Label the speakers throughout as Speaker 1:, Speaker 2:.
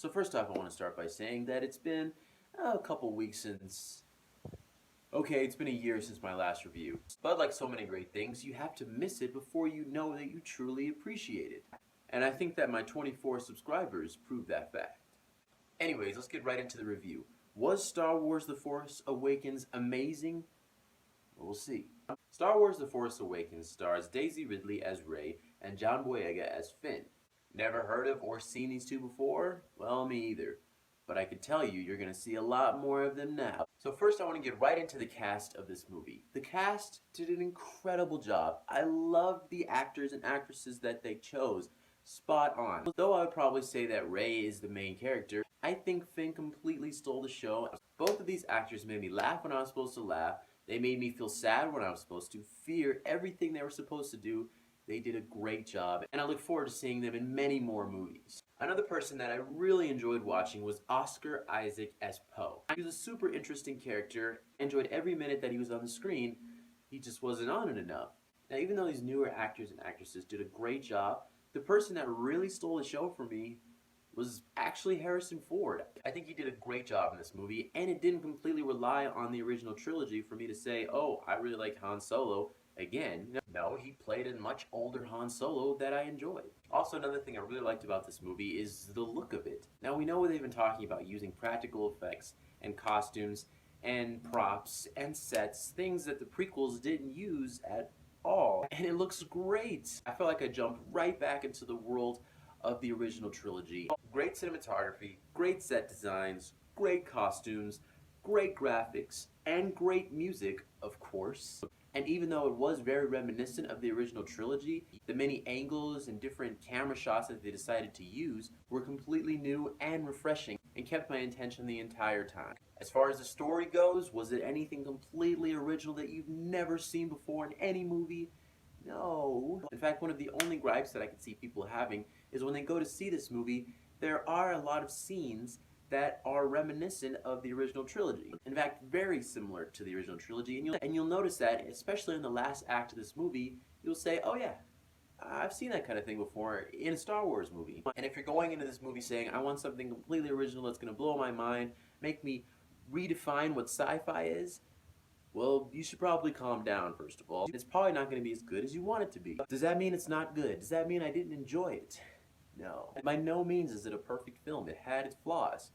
Speaker 1: So first off, I want to start by saying that it's been a couple weeks since... Okay, it's been a year since my last review. But like so many great things, you have to miss it before you know that you truly appreciate it. And I think that my 24 subscribers prove that fact. Anyways, let's get right into the review. Was Star Wars The Force Awakens amazing? We'll see. Star Wars The Force Awakens stars Daisy Ridley as Rey and John Boyega as Finn. Never heard of or seen these two before? Well, me either. But I can tell you, you're going to see a lot more of them now. So first I want to get right into the cast of this movie. The cast did an incredible job. I loved the actors and actresses that they chose. Spot on. Though I would probably say that Rey is the main character, I think Finn completely stole the show. Both of these actors made me laugh when I was supposed to laugh. They made me feel sad when I was supposed to, fear everything they were supposed to do. They did a great job, and I look forward to seeing them in many more movies. Another person that I really enjoyed watching was Oscar Isaac as Poe. He was a super interesting character. I enjoyed every minute that he was on the screen. He just wasn't on it enough. Now, even though these newer actors and actresses did a great job, the person that really stole the show for me was actually Harrison Ford. I think he did a great job in this movie, and it didn't completely rely on the original trilogy for me to say, oh, I really like Han Solo again. No, he played a much older Han Solo that I enjoyed. Also, another thing I really liked about this movie is the look of it. Now, we know they've been talking about using practical effects and costumes and props and sets, things that the prequels didn't use at all. And it looks great. I feel like I jumped right back into the world of the original trilogy. Great cinematography, great set designs, great costumes, great graphics, and great music, of course. And even though it was very reminiscent of the original trilogy, the many angles and different camera shots that they decided to use were completely new and refreshing and kept my attention the entire time. As far as the story goes, was it anything completely original that you've never seen before in any movie? No. In fact, one of the only gripes that I could see people having is when they go to see this movie, there are a lot of scenes that are reminiscent of the original trilogy. In fact, very similar to the original trilogy, and you'll notice that, especially in the last act of this movie, you'll say, oh yeah, I've seen that kind of thing before in a Star Wars movie. And if you're going into this movie saying, I want something completely original that's going to blow my mind, make me redefine what sci-fi is, well, you should probably calm down, first of all. It's probably not going to be as good as you want it to be. Does that mean it's not good? Does that mean I didn't enjoy it? No. By no means is it a perfect film. It had its flaws.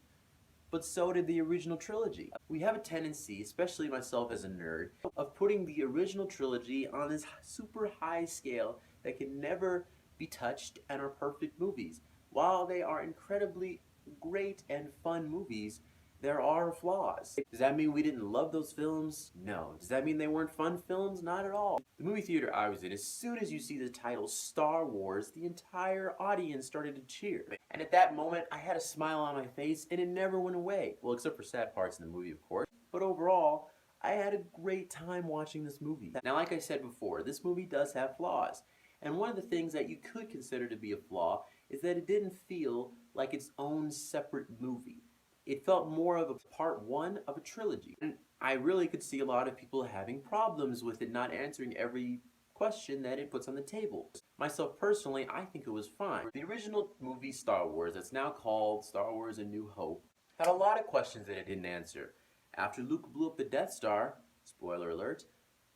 Speaker 1: But so did the original trilogy. We have a tendency, especially myself as a nerd, of putting the original trilogy on this super high scale that can never be touched and are perfect movies. While they are incredibly great and fun movies, there are flaws. Does that mean we didn't love those films? No. Does that mean they weren't fun films? Not at all. The movie theater I was in, as soon as you see the title Star Wars, the entire audience started to cheer. And at that moment, I had a smile on my face and it never went away. Well, except for sad parts in the movie, of course. But overall, I had a great time watching this movie. Now, like I said before, this movie does have flaws. And one of the things that you could consider to be a flaw is that it didn't feel like its own separate movie. It felt more of a part one of a trilogy. And I really could see a lot of people having problems with it not answering every question that it puts on the table. Myself personally, I think it was fine. The original movie Star Wars, that's now called Star Wars A New Hope, had a lot of questions that it didn't answer. After Luke blew up the Death Star, spoiler alert,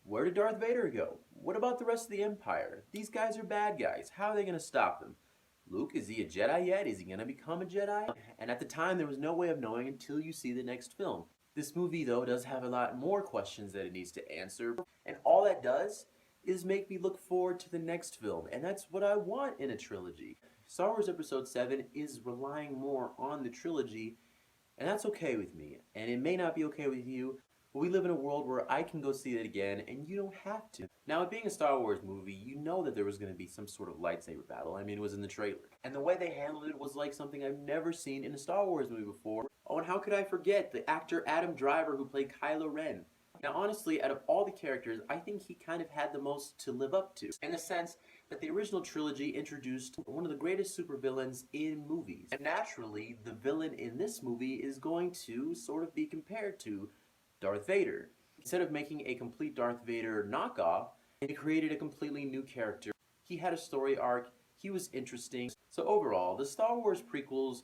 Speaker 1: where did Darth Vader go? What about the rest of the Empire? These guys are bad guys. How are they going to stop them? Luke, is he a Jedi yet? Is he going to become a Jedi? And at the time, there was no way of knowing until you see the next film. This movie, though, does have a lot more questions that it needs to answer. And all that does is make me look forward to the next film. And that's what I want in a trilogy. Star Wars Episode 7 is relying more on the trilogy, and that's okay with me. And it may not be okay with you, but we live in a world where I can go see it again, and you don't have to. Now, it being a Star Wars movie, you know that there was going to be some sort of lightsaber battle. I mean, it was in the trailer. And the way they handled it was like something I've never seen in a Star Wars movie before. Oh, and how could I forget the actor Adam Driver who played Kylo Ren? Now, honestly, out of all the characters, I think he kind of had the most to live up to, in the sense that the original trilogy introduced one of the greatest supervillains in movies. And naturally, the villain in this movie is going to sort of be compared to Darth Vader. Instead of making a complete Darth Vader knockoff, they created a completely new character. He had a story arc, he was interesting. So overall, the Star Wars prequels